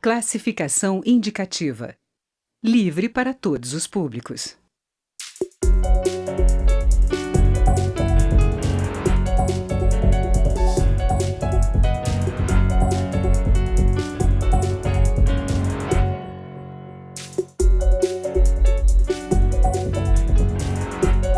Classificação indicativa. Livre para todos os públicos.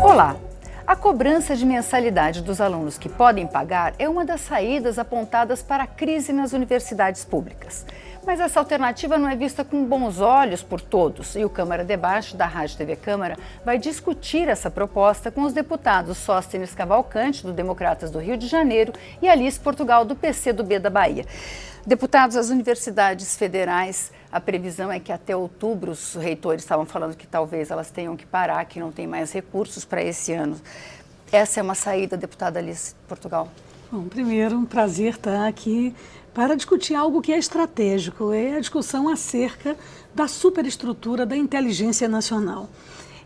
Olá! A cobrança de mensalidade dos alunos que podem pagar é uma das saídas apontadas para a crise nas universidades públicas. Mas essa alternativa não é vista com bons olhos por todos e o Câmara Debate da Rádio TV Câmara vai discutir essa proposta com os deputados Sóstenes Cavalcante, do Democratas do Rio de Janeiro, e Alice Portugal, do PCdoB da Bahia. Deputados, as universidades federais, a previsão é que até outubro os reitores estavam falando que talvez elas tenham que parar, que não tem mais recursos para esse ano. Essa é uma saída, deputada Alice Portugal? Bom, primeiro, um prazer estar aqui para discutir algo que é estratégico, é a discussão acerca da superestrutura da inteligência nacional.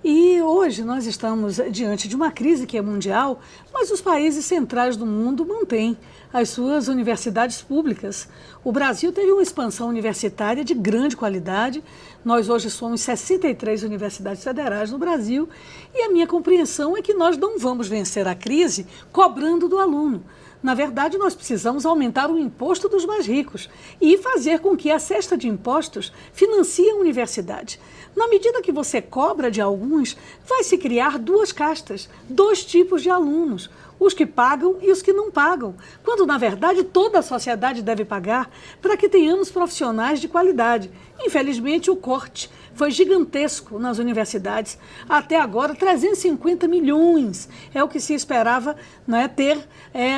E hoje nós estamos diante de uma crise que é mundial, mas os países centrais do mundo mantêm as suas universidades públicas. O Brasil teve uma expansão universitária de grande qualidade. Nós hoje somos 63 universidades federais no Brasil e a minha compreensão é que nós não vamos vencer a crise cobrando do aluno. Na verdade, nós precisamos aumentar o imposto dos mais ricos e fazer com que a cesta de impostos financie a universidade. Na medida que você cobra de alguns, vai se criar duas castas, dois tipos de alunos, os que pagam e os que não pagam, quando, na verdade, toda a sociedade deve pagar para que tenhamos profissionais de qualidade. Infelizmente, o corte foi gigantesco nas universidades. Até agora, 350 milhões é o que se esperava, né, ter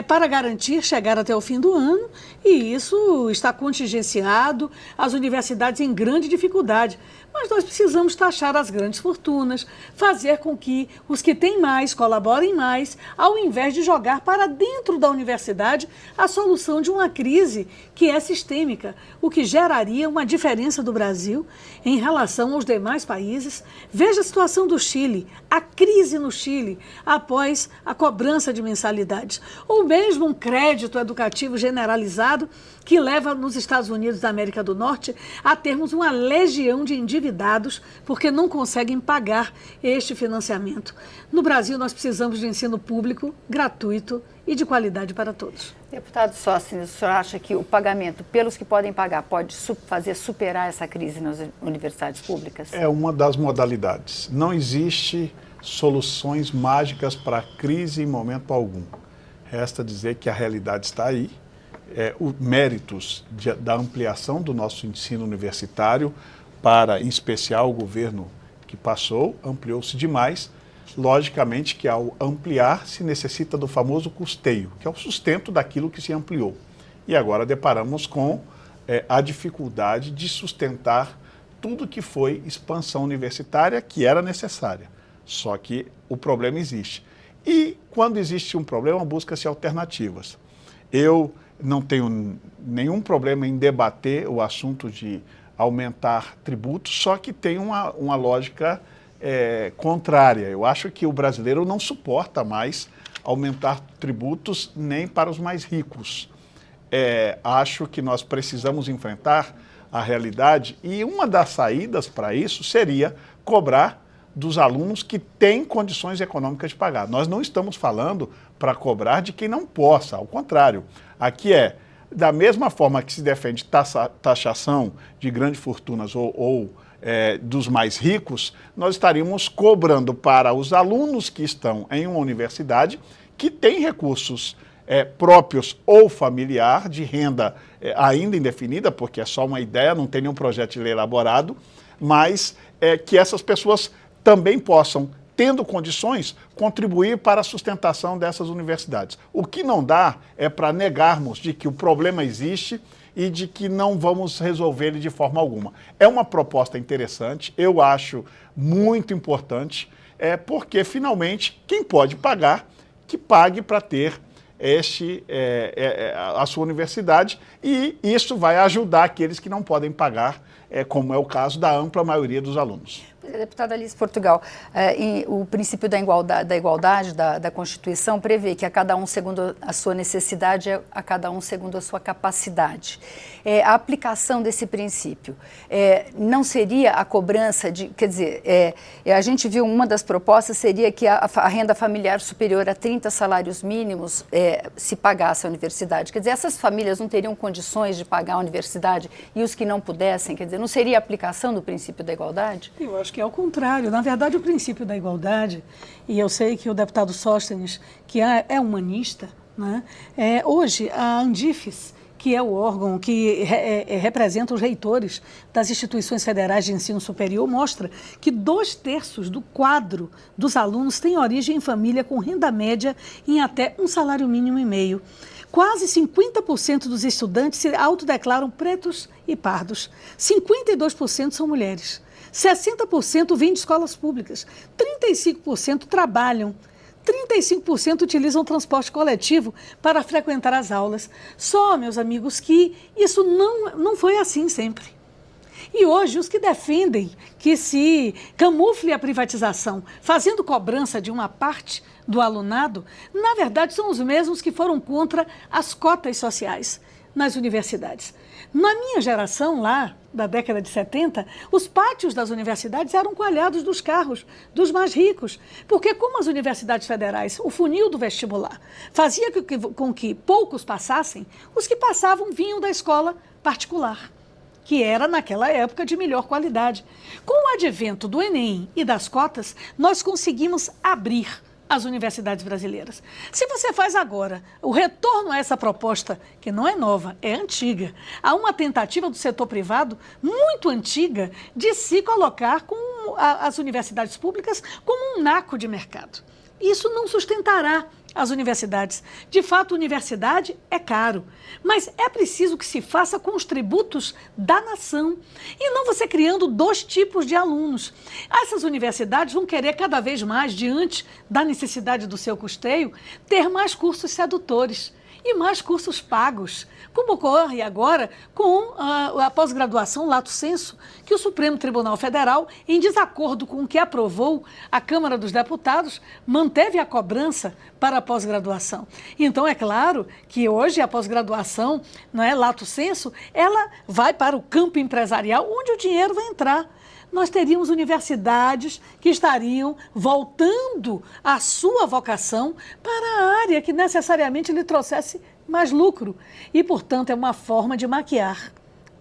para garantir chegar até o fim do ano, e isso está contingenciado, as universidades em grande dificuldade. Mas nós precisamos taxar as grandes fortunas, fazer com que os que têm mais colaborem mais, ao invés de jogar para dentro da universidade a solução de uma crise que é sistêmica, o que geraria uma diferença do Brasil em relação aos demais países. Veja a situação do Chile, a crise no Chile após a cobrança de mensalidades, ou mesmo um crédito educativo generalizado que leva nos Estados Unidos da América do Norte a termos uma legião de endividados porque não conseguem pagar este financiamento. No Brasil, nós precisamos de ensino público, gratuito e de qualidade para todos. Deputado Sóstenes, o senhor acha que o pagamento pelos que podem pagar pode fazer superar essa crise nas universidades públicas? É uma das modalidades. Não existe soluções mágicas para a crise em momento algum. Resta dizer que a realidade está aí. Os méritos da ampliação do nosso ensino universitário para, em especial, o governo que passou, ampliou-se demais. Logicamente que ao ampliar se necessita do famoso custeio, que é o sustento daquilo que se ampliou. E agora deparamos com a dificuldade de sustentar tudo que foi expansão universitária que era necessária. Só que o problema existe. E quando existe um problema, busca-se alternativas. Eu não tenho nenhum problema em debater o assunto de aumentar tributos, só que tem uma lógica contrária. Eu acho que o brasileiro não suporta mais aumentar tributos nem para os mais ricos. Acho que nós precisamos enfrentar a realidade e uma das saídas para isso seria cobrar dos alunos que têm condições econômicas de pagar. Nós não estamos falando para cobrar de quem não possa, ao contrário. Aqui da mesma forma que se defende taxação de grandes fortunas ou dos mais ricos, nós estaríamos cobrando para os alunos que estão em uma universidade que tem recursos próprios ou familiar, de renda ainda indefinida, porque é só uma ideia, não tem nenhum projeto de lei elaborado, mas que essas pessoas também possam, tendo condições, contribuir para a sustentação dessas universidades. O que não dá é para negarmos de que o problema existe e de que não vamos resolver ele de forma alguma. É uma proposta interessante, eu acho muito importante, porque finalmente quem pode pagar, que pague para ter a sua universidade, e isso vai ajudar aqueles que não podem pagar, como é o caso da ampla maioria dos alunos. Deputada Alice Portugal, o princípio da igualdade da Constituição prevê que a cada um segundo a sua necessidade, a cada um segundo a sua capacidade. A aplicação desse princípio não seria a cobrança de, quer dizer, a gente viu uma das propostas seria que a renda familiar superior a 30 salários mínimos se pagasse a universidade. Quer dizer, essas famílias não teriam condições de pagar a universidade e os que não pudessem, quer dizer, não seria a aplicação do princípio da igualdade? Eu acho que é o contrário. Na verdade, o princípio da igualdade, e eu sei que o deputado Sóstenes, que é humanista, né, hoje a Andifes, que é o órgão que representa os reitores das instituições federais de ensino superior, mostra que 2/3 do quadro dos alunos tem origem em família com renda média em até um salário mínimo e meio. Quase 50% dos estudantes se autodeclaram pretos e pardos. 52% são mulheres. 60% vêm de escolas públicas. 35% trabalham. 35% utilizam transporte coletivo para frequentar as aulas. Só, meus amigos, que isso não foi assim sempre. E hoje, os que defendem que se camufle a privatização, fazendo cobrança de uma parte do alunado, na verdade são os mesmos que foram contra as cotas sociais nas universidades. Na minha geração, lá da década de 70, os pátios das universidades eram coalhados dos carros dos mais ricos, porque como as universidades federais, o funil do vestibular fazia com que poucos passassem, os que passavam vinham da escola particular, que era naquela época de melhor qualidade. Com o advento do Enem e das cotas, nós conseguimos abrir as universidades brasileiras. Se você faz agora o retorno a essa proposta, que não é nova, é antiga, há uma tentativa do setor privado muito antiga de se colocar as universidades públicas como um naco de mercado. Isso não sustentará as universidades. De fato, universidade é caro, mas é preciso que se faça com os tributos da nação e não você criando 2 tipos de alunos. Essas universidades vão querer cada vez mais, diante da necessidade do seu custeio, ter mais cursos sedutores e mais cursos pagos, como ocorre agora com a pós-graduação lato sensu, que o Supremo Tribunal Federal, em desacordo com o que aprovou a Câmara dos Deputados, manteve a cobrança para a pós-graduação. Então, é claro que hoje a pós-graduação, não é, lato sensu, ela vai para o campo empresarial, onde o dinheiro vai entrar. Nós teríamos universidades que estariam voltando a sua vocação para a área que necessariamente lhe trouxesse mais lucro. E, portanto, é uma forma de maquiar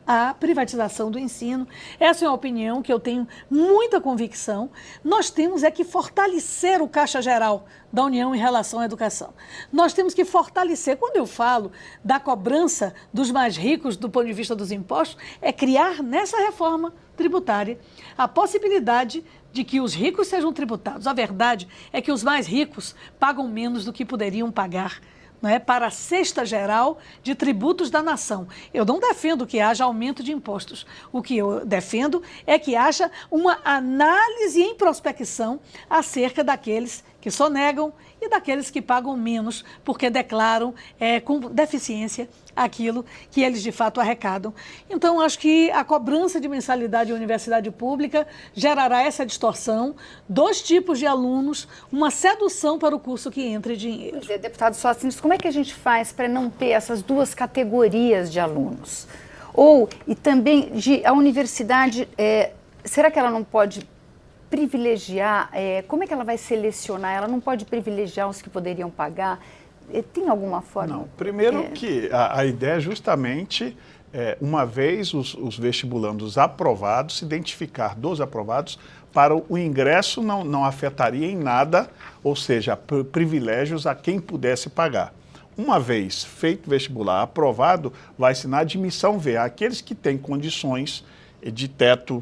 a privatização do ensino. Essa é uma opinião que eu tenho muita convicção. Nós temos que fortalecer o Caixa Geral da União em relação à educação. Nós temos que fortalecer, quando eu falo da cobrança dos mais ricos do ponto de vista dos impostos, é criar nessa reforma tributária a possibilidade de que os ricos sejam tributados. A verdade é que os mais ricos pagam menos do que poderiam pagar, não é, para a cesta geral de tributos da nação. Eu não defendo que haja aumento de impostos. O que eu defendo é que haja uma análise em prospecção acerca daqueles que sonegam e daqueles que pagam menos porque declaram com deficiência aquilo que eles de fato arrecadam. Então, acho que a cobrança de mensalidade em universidade pública gerará essa distorção, 2 tipos de alunos, uma sedução para o curso que entre dinheiro. Deputado Sóstenes, como é que a gente faz para não ter essas 2 categorias de alunos? E também, a universidade, será que ela não pode privilegiar, como é que ela vai selecionar? Ela não pode privilegiar os que poderiam pagar? Tem alguma forma? Não, primeiro que a ideia é justamente, uma vez os vestibulandos aprovados, se identificar dos aprovados, para o ingresso não afetaria em nada, ou seja, privilégios a quem pudesse pagar. Uma vez feito o vestibular aprovado, vai-se na admissão ver aqueles que têm condições de teto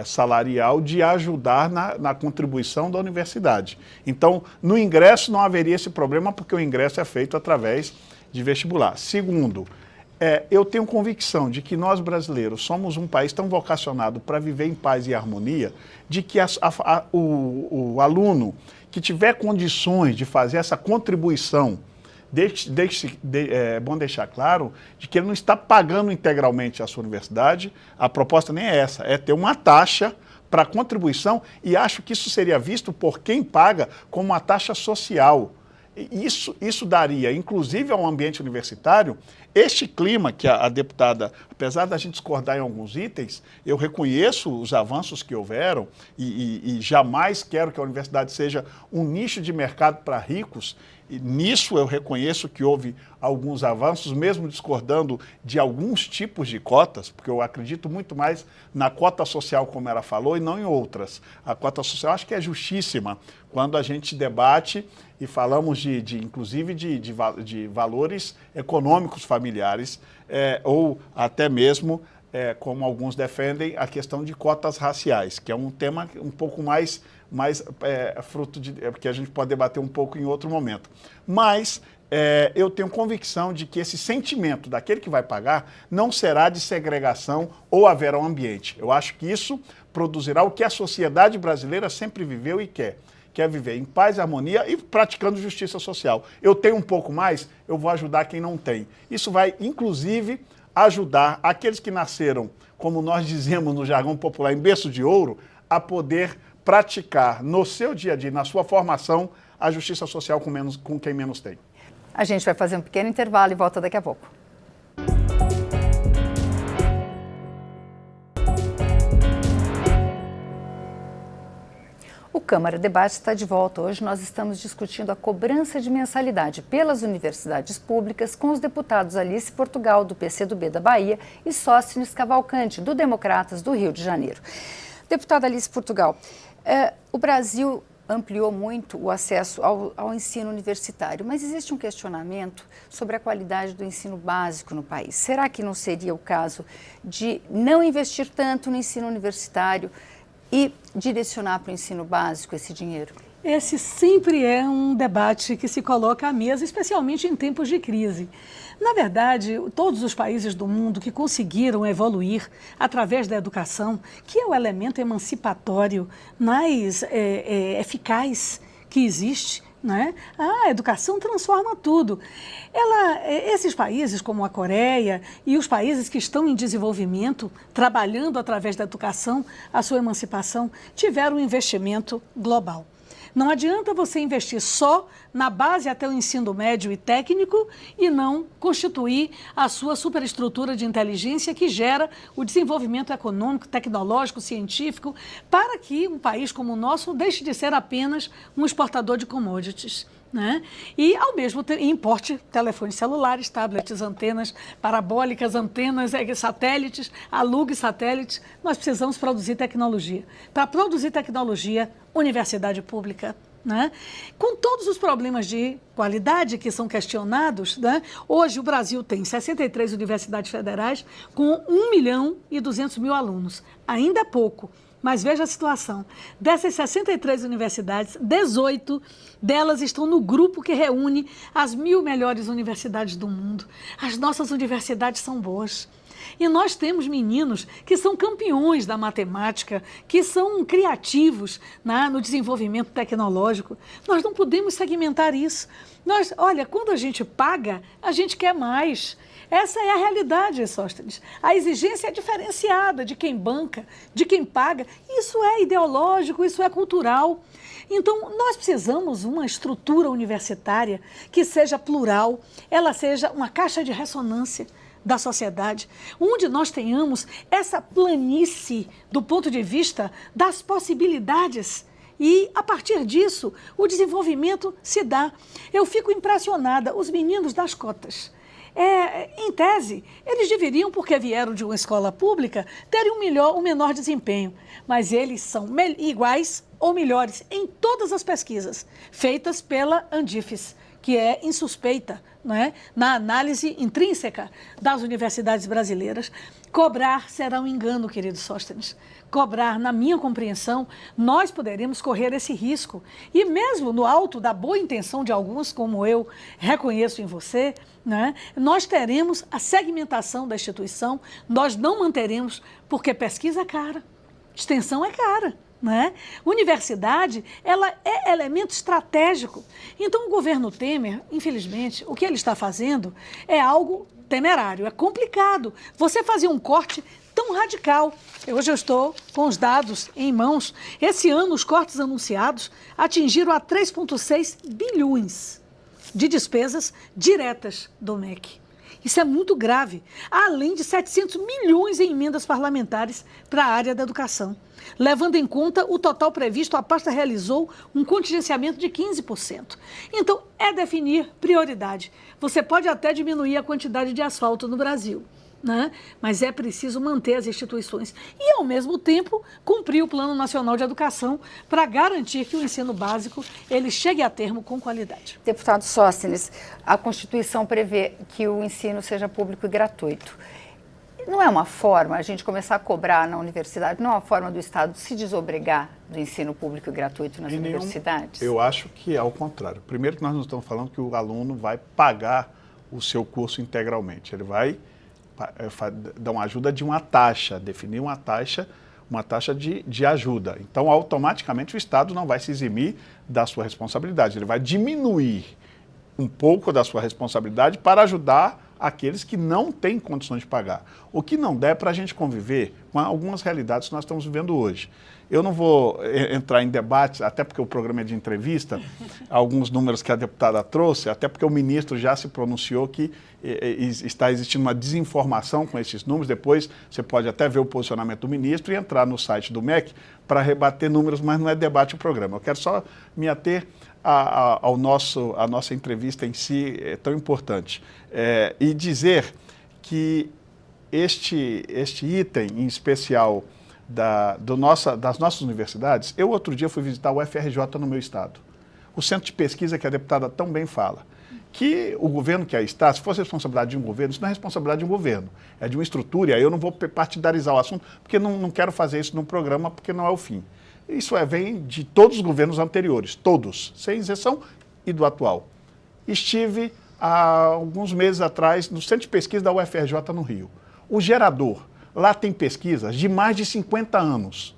salarial de ajudar na contribuição da universidade. Então, no ingresso não haveria esse problema, porque o ingresso é feito através de vestibular. Segundo, eu tenho convicção de que nós brasileiros somos um país tão vocacionado para viver em paz e harmonia, de que o aluno que tiver condições de fazer essa contribuição, é bom deixar claro de que ele não está pagando integralmente a sua universidade. A proposta nem é essa, é ter uma taxa para a contribuição, e acho que isso seria visto por quem paga como uma taxa social. Isso daria, inclusive ao ambiente universitário, este clima que a deputada, apesar da gente discordar em alguns itens, eu reconheço os avanços que houveram e jamais quero que a universidade seja um nicho de mercado para ricos. E nisso eu reconheço que houve alguns avanços, mesmo discordando de alguns tipos de cotas, porque eu acredito muito mais na cota social, como ela falou, e não em outras. A cota social acho que é justíssima quando a gente debate e falamos inclusive de valores econômicos familiares, ou até mesmo, como alguns defendem, a questão de cotas raciais, que é um tema um pouco mais fruto de que a gente pode debater um pouco em outro momento. Mas eu tenho convicção de que esse sentimento daquele que vai pagar não será de segregação ou haverá um ambiente. Eu acho que isso produzirá o que a sociedade brasileira sempre viveu e quer viver em paz e harmonia e praticando justiça social. Eu tenho um pouco mais, eu vou ajudar quem não tem. Isso vai, inclusive, ajudar aqueles que nasceram, como nós dizemos no jargão popular, em berço de ouro, a poder praticar no seu dia a dia, na sua formação, a justiça social com quem menos tem. A gente vai fazer um pequeno intervalo e volta daqui a pouco. O Câmara Debate está de volta. Hoje nós estamos discutindo a cobrança de mensalidade pelas universidades públicas com os deputados Alice Portugal, do PCdoB da Bahia, e Sóstenes Cavalcante, do Democratas do Rio de Janeiro. Deputada Alice Portugal, o Brasil ampliou muito o acesso ao ensino universitário, mas existe um questionamento sobre a qualidade do ensino básico no país. Será que não seria o caso de não investir tanto no ensino universitário e direcionar para o ensino básico esse dinheiro? Esse sempre é um debate que se coloca à mesa, especialmente em tempos de crise. Na verdade, todos os países do mundo que conseguiram evoluir através da educação, que é o elemento emancipatório mais eficaz que existe, né? A educação transforma tudo. Esses países como a Coreia e os países que estão em desenvolvimento, trabalhando através da educação a sua emancipação, tiveram um investimento global. Não adianta você investir só na base até o ensino médio e técnico e não constituir a sua superestrutura de inteligência que gera o desenvolvimento econômico, tecnológico, científico, para que um país como o nosso deixe de ser apenas um exportador de commodities, né? E, ao mesmo tempo, importe telefones celulares, tablets, antenas parabólicas, antenas, satélites, alugue satélites. Nós precisamos produzir tecnologia. Para produzir tecnologia, universidade pública, né? Com todos os problemas de qualidade que são questionados, né? Hoje o Brasil tem 63 universidades federais com 1.200.000 alunos. Ainda é pouco. Mas veja a situação, dessas 63 universidades, 18 delas estão no grupo que reúne as 1.000 melhores universidades do mundo. As nossas universidades são boas. E nós temos meninos que são campeões da matemática, que são criativos, né, no desenvolvimento tecnológico. Nós não podemos segmentar isso. Olha, quando a gente paga, a gente quer mais. Essa é a realidade, Sóstenes. A exigência é diferenciada de quem banca, de quem paga. Isso é ideológico, isso é cultural. Então, nós precisamos de uma estrutura universitária que seja plural, ela seja uma caixa de ressonância da sociedade, onde nós tenhamos essa planície do ponto de vista das possibilidades. E, a partir disso, o desenvolvimento se dá. Eu fico impressionada, os meninos das cotas. Em tese, eles deveriam, porque vieram de uma escola pública, terem um menor desempenho. Mas eles são iguais ou melhores em todas as pesquisas feitas pela Andifes, que é insuspeita, né, na análise intrínseca das universidades brasileiras. Cobrar será um engano, querido Sóstenes. Cobrar, na minha compreensão, nós poderemos correr esse risco. E mesmo no alto da boa intenção de alguns, como eu reconheço em você, né, nós teremos a segmentação da instituição, nós não manteremos, porque pesquisa é cara, extensão é cara. Né? Universidade, ela é elemento estratégico. Então, o governo Temer, infelizmente, o que ele está fazendo é algo temerário, é complicado. Você fazer um corte tão radical. Hoje eu estou com os dados em mãos. Esse ano, os cortes anunciados atingiram a 3,6 bilhões de despesas diretas do MEC. Isso é muito grave, além de 700 milhões em emendas parlamentares para a área da educação. Levando em conta o total previsto, a pasta realizou um contingenciamento de 15%. Então, é definir prioridade. Você pode até diminuir a quantidade de asfalto no Brasil, né? Mas é preciso manter as instituições e, ao mesmo tempo, cumprir o Plano Nacional de Educação para garantir que o ensino básico ele chegue a termo com qualidade. Deputado Sóstenes, a Constituição prevê que o ensino seja público e gratuito. Não é uma forma a gente começar a cobrar na universidade, não é uma forma do Estado se desobrigar do ensino público e gratuito nas universidades? Eu acho que é ao contrário. Primeiro que nós não estamos falando que o aluno vai pagar o seu curso integralmente. Ele vai dar uma ajuda de uma taxa, definir uma taxa de ajuda. Então, automaticamente, o Estado não vai se eximir da sua responsabilidade. Ele vai diminuir um pouco da sua responsabilidade para ajudar aqueles que não têm condições de pagar. O que não der para a gente conviver com algumas realidades que nós estamos vivendo hoje. Eu não vou entrar em debates, até porque o programa é de entrevista, alguns números que a deputada trouxe, até porque o ministro já se pronunciou que está existindo uma desinformação com esses números. Depois você pode até ver o posicionamento do ministro e entrar no site do MEC para rebater números, mas não é debate o programa. Eu quero só me ater a nossa entrevista em si, é tão importante. E dizer que este item em especial das nossas universidades, eu outro dia fui visitar o UFRJ no meu estado, o centro de pesquisa que a deputada tão bem fala, que o governo que aí está, se fosse responsabilidade de um governo, isso não é responsabilidade de um governo, é de uma estrutura, e aí eu não vou partidarizar o assunto, porque não quero fazer isso num programa, porque não é o fim. Isso vem de todos os governos anteriores, todos, sem exceção, e do atual. Estive há alguns meses atrás no centro de pesquisa da UFRJ no Rio. O gerador, lá tem pesquisas de mais de 50 anos.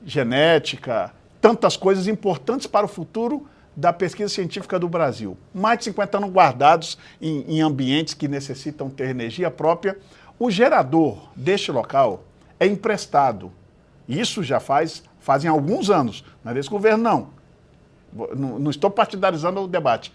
Genética, tantas coisas importantes para o futuro da pesquisa científica do Brasil. Mais de 50 anos guardados em ambientes que necessitam ter energia própria. O gerador deste local é emprestado. Isso já fazem alguns anos. Não é desse governo, não estou partidarizando o debate.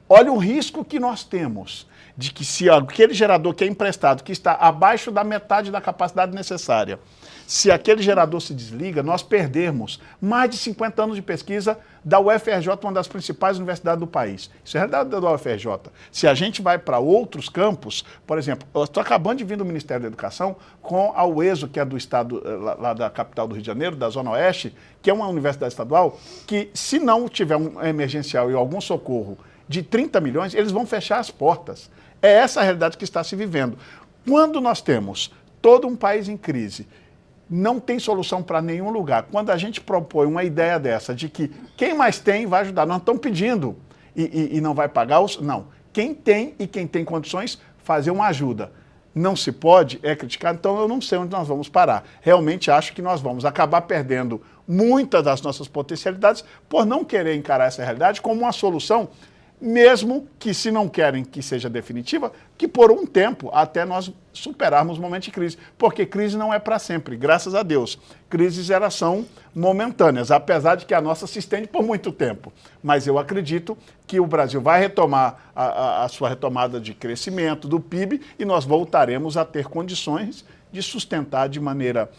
Olha o risco que nós temos de que se aquele gerador que é emprestado, que está abaixo da metade da capacidade necessária, se aquele gerador se desliga, nós perdermos mais de 50 anos de pesquisa da UFRJ, uma das principais universidades do país. Isso é a realidade da UFRJ. Se a gente vai para outros campos, por exemplo, eu estou acabando de vir do Ministério da Educação com a UESO, que é do estado, lá da capital do Rio de Janeiro, da Zona Oeste, que é uma universidade estadual, que se não tiver um emergencial e algum socorro de 30 milhões, eles vão fechar as portas. É essa a realidade que está se vivendo. Quando nós temos todo um país em crise, não tem solução para nenhum lugar. Quando a gente propõe uma ideia dessa, de que quem mais tem vai ajudar, nós estamos pedindo e não vai pagar, não. Quem tem e quem tem condições, fazer uma ajuda. Não se pode, é criticado, então eu não sei onde nós vamos parar. Realmente acho que nós vamos acabar perdendo muitas das nossas potencialidades por não querer encarar essa realidade como uma solução, mesmo que, se não querem que seja definitiva, que por um tempo até nós superarmos o momento de crise. Porque crise não é para sempre, graças a Deus. Crises elas são momentâneas, apesar de que a nossa se estende por muito tempo. Mas eu acredito que o Brasil vai retomar a sua retomada de crescimento do PIB e nós voltaremos a ter condições de sustentar de maneira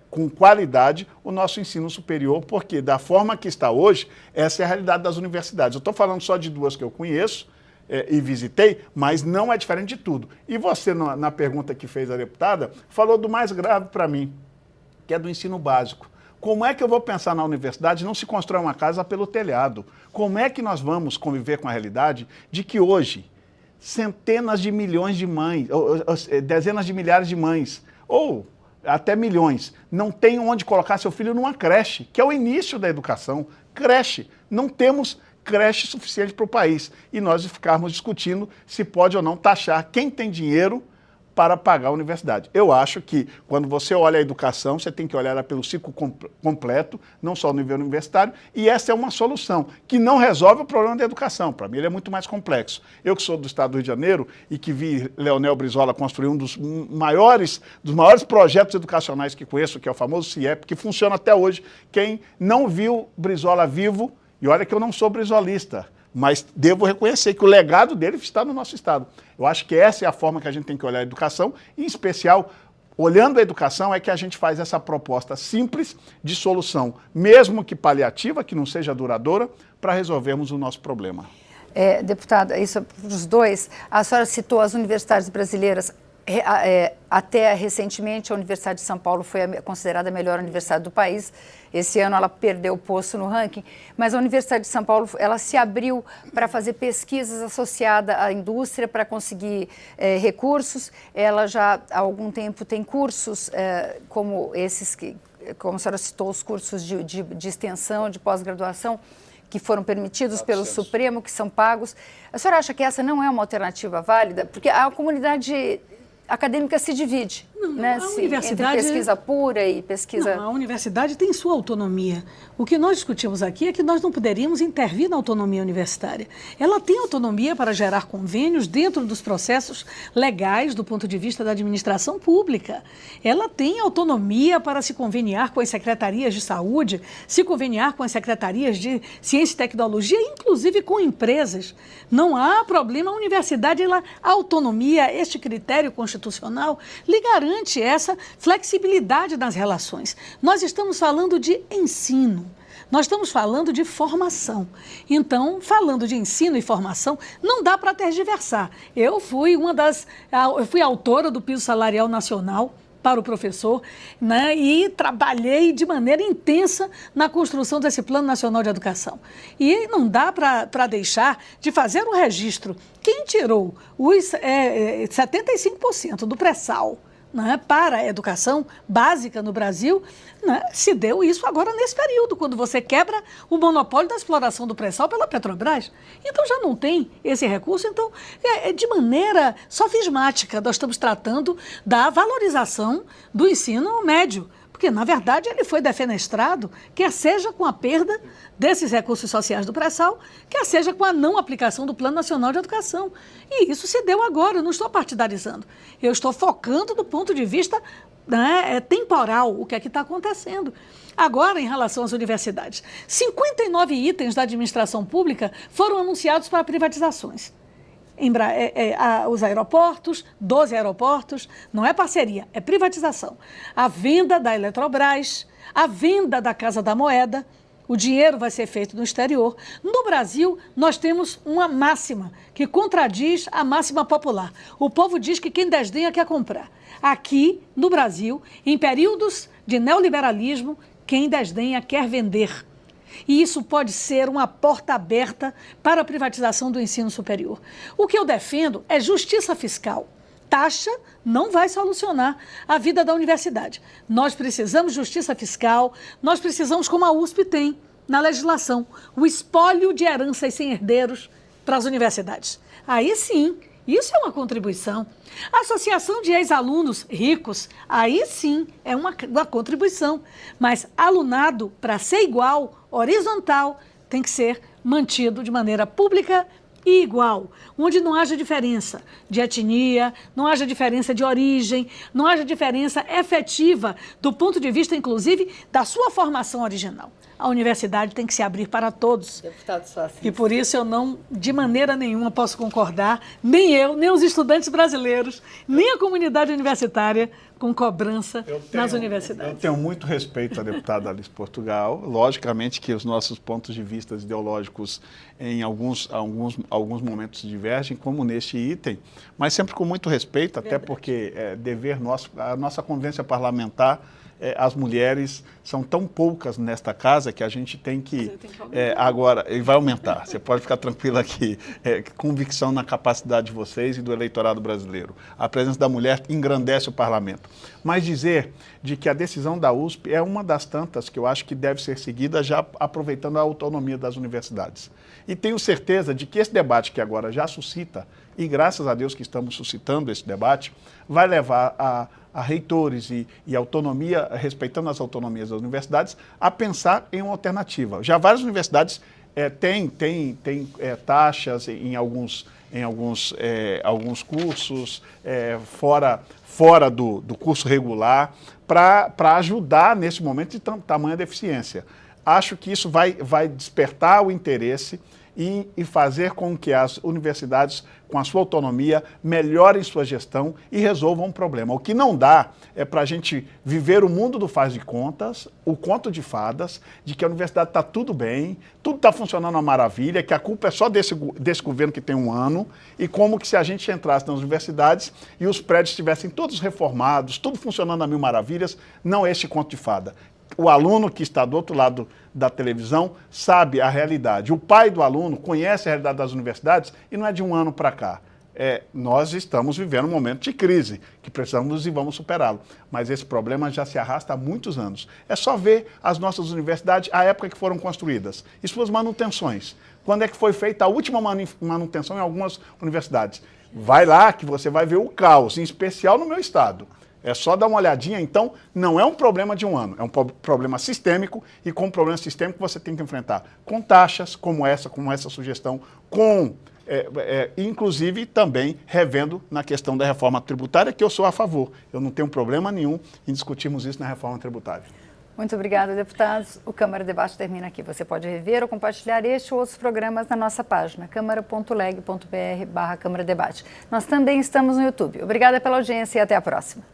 com qualidade o nosso ensino superior, porque da forma que está hoje, essa é a realidade das universidades. Eu estou falando só de duas que eu conheço e visitei, mas não é diferente de tudo. E você, na pergunta que fez a deputada, falou do mais grave para mim, que é do ensino básico. Como é que eu vou pensar na universidade e não se constrói uma casa pelo telhado? Como é que nós vamos conviver com a realidade de que hoje centenas de milhões de mães, ou dezenas de milhares de mães, ou até milhões, não têm onde colocar seu filho numa creche, que é o início da educação. Creche. Não temos creche suficiente para o país. E nós ficarmos discutindo se pode ou não taxar quem tem dinheiro para pagar a universidade. Eu acho que quando você olha a educação, você tem que olhar ela pelo ciclo completo, não só no nível universitário, e essa é uma solução que não resolve o problema da educação. Para mim ele é muito mais complexo. Eu que sou do estado do Rio de Janeiro e que vi Leonel Brizola construir um dos maiores projetos educacionais que conheço, que é o famoso CIEP, que funciona até hoje. Quem não viu Brizola vivo, e olha que eu não sou brizolista, mas devo reconhecer que o legado dele está no nosso estado. Eu acho que essa é a forma que a gente tem que olhar a educação, em especial, olhando a educação, é que a gente faz essa proposta simples de solução, mesmo que paliativa, que não seja duradoura, para resolvermos o nosso problema. Deputada, isso é para os dois. A senhora citou as universidades brasileiras. Até recentemente, a Universidade de São Paulo foi considerada a melhor universidade do país. Esse ano ela perdeu o posto no ranking, mas a Universidade de São Paulo ela se abriu para fazer pesquisas associadas à indústria para conseguir recursos. Ela já há algum tempo tem cursos como esses, como a senhora citou, os cursos de extensão, de pós-graduação, que foram permitidos pelo Supremo, que são pagos. A senhora acha que essa não é uma alternativa válida? Porque a comunidade acadêmica se divide, né? Entre pesquisa pura e pesquisa... Não, a universidade tem sua autonomia. O que nós discutimos aqui é que nós não poderíamos intervir na autonomia universitária. Ela tem autonomia para gerar convênios dentro dos processos legais do ponto de vista da administração pública. Ela tem autonomia para se conveniar com as secretarias de saúde, se conveniar com as secretarias de ciência e tecnologia, inclusive com empresas. Não há problema. A universidade, a autonomia, este critério constitucional, lhe garante essa flexibilidade nas relações. Nós estamos falando de ensino. Nós estamos falando de formação. Então, falando de ensino e formação, não dá para tergiversar. Eu fui autora do piso salarial nacional para o professor, né, e trabalhei de maneira intensa na construção desse Plano Nacional de Educação. E não dá para deixar de fazer um registro. Quem tirou os 75% do pré-sal, né, para a educação básica no Brasil, né, se deu isso agora nesse período, quando você quebra o monopólio da exploração do pré-sal pela Petrobras. Então já não tem esse recurso. Então, de maneira sofismática, nós estamos tratando da valorização do ensino médio, porque, na verdade, ele foi defenestrado, quer seja com a perda desses recursos sociais do pré-sal, quer seja com a não aplicação do Plano Nacional de Educação. E isso se deu agora, eu não estou partidarizando. Eu estou focando do ponto de vista, né, temporal, o que é que está acontecendo. Agora, em relação às universidades, 59 itens da administração pública foram anunciados para privatizações. Os aeroportos, 12 aeroportos, não é parceria, é privatização. A venda da Eletrobras, a venda da Casa da Moeda, o dinheiro vai ser feito no exterior. No Brasil, nós temos uma máxima que contradiz a máxima popular. O povo diz que quem desdenha quer comprar. Aqui, no Brasil, em períodos de neoliberalismo, quem desdenha quer vender. E isso pode ser uma porta aberta para a privatização do ensino superior. O que eu defendo é justiça fiscal. Taxa não vai solucionar a vida da universidade. Nós precisamos de justiça fiscal, nós precisamos, como a USP tem na legislação, o espólio de heranças sem herdeiros para as universidades. Aí sim, isso é uma contribuição. A associação de ex-alunos ricos, aí sim é uma contribuição. Mas alunado, para ser igual, horizontal, tem que ser mantido de maneira pública e igual, onde não haja diferença de etnia, não haja diferença de origem, não haja diferença efetiva do ponto de vista, inclusive, da sua formação original. A universidade tem que se abrir para todos. Deputado Suassuna. E por isso eu não, de maneira nenhuma, posso concordar, nem eu, nem os estudantes brasileiros, nem a comunidade universitária, com cobrança nas universidades. Eu tenho muito respeito à deputada Alice Portugal. Logicamente que os nossos pontos de vista ideológicos em alguns momentos divergem, como neste item, mas sempre com muito respeito, até porque é dever nosso, a nossa convivência parlamentar as mulheres são tão poucas nesta casa que a gente tem que... agora, ele vai aumentar, você pode ficar tranquilo aqui. Convicção na capacidade de vocês e do eleitorado brasileiro. A presença da mulher engrandece o parlamento. Mas dizer de que a decisão da USP é uma das tantas que eu acho que deve ser seguida já aproveitando a autonomia das universidades. E tenho certeza de que esse debate que agora já suscita, e graças a Deus que estamos suscitando esse debate, vai levar a reitores e autonomia, respeitando as autonomias das universidades, a pensar em uma alternativa. Já várias universidades têm taxas em alguns cursos, fora do curso regular, para ajudar nesse momento de tamanha deficiência. Acho que isso vai despertar o interesse e fazer com que as universidades, com a sua autonomia, melhorem sua gestão e resolvam um problema. O que não dá é para a gente viver o mundo do faz de contas, o conto de fadas, de que a universidade está tudo bem, tudo está funcionando uma maravilha, que a culpa é só desse governo que tem um ano, e como que se a gente entrasse nas universidades e os prédios estivessem todos reformados, tudo funcionando a mil maravilhas, não é este conto de fada. O aluno que está do outro lado da televisão sabe a realidade. O pai do aluno conhece a realidade das universidades e não é de um ano para cá. Nós estamos vivendo um momento de crise, que precisamos e vamos superá-lo. Mas esse problema já se arrasta há muitos anos. É só ver as nossas universidades, a época que foram construídas, e suas manutenções. Quando é que foi feita a última manutenção em algumas universidades? Vai lá que você vai ver o caos, em especial no meu estado. É só dar uma olhadinha, então, não é um problema de um ano, é um problema sistêmico, e com um problema sistêmico você tem que enfrentar com taxas como essa sugestão, inclusive também revendo na questão da reforma tributária, que eu sou a favor. Eu não tenho problema nenhum em discutirmos isso na reforma tributária. Muito obrigada, deputados. O Câmara Debate termina aqui. Você pode rever ou compartilhar este ou outros programas na nossa página, câmara.leg.br/Câmara Debate. Nós também estamos no YouTube. Obrigada pela audiência e até a próxima.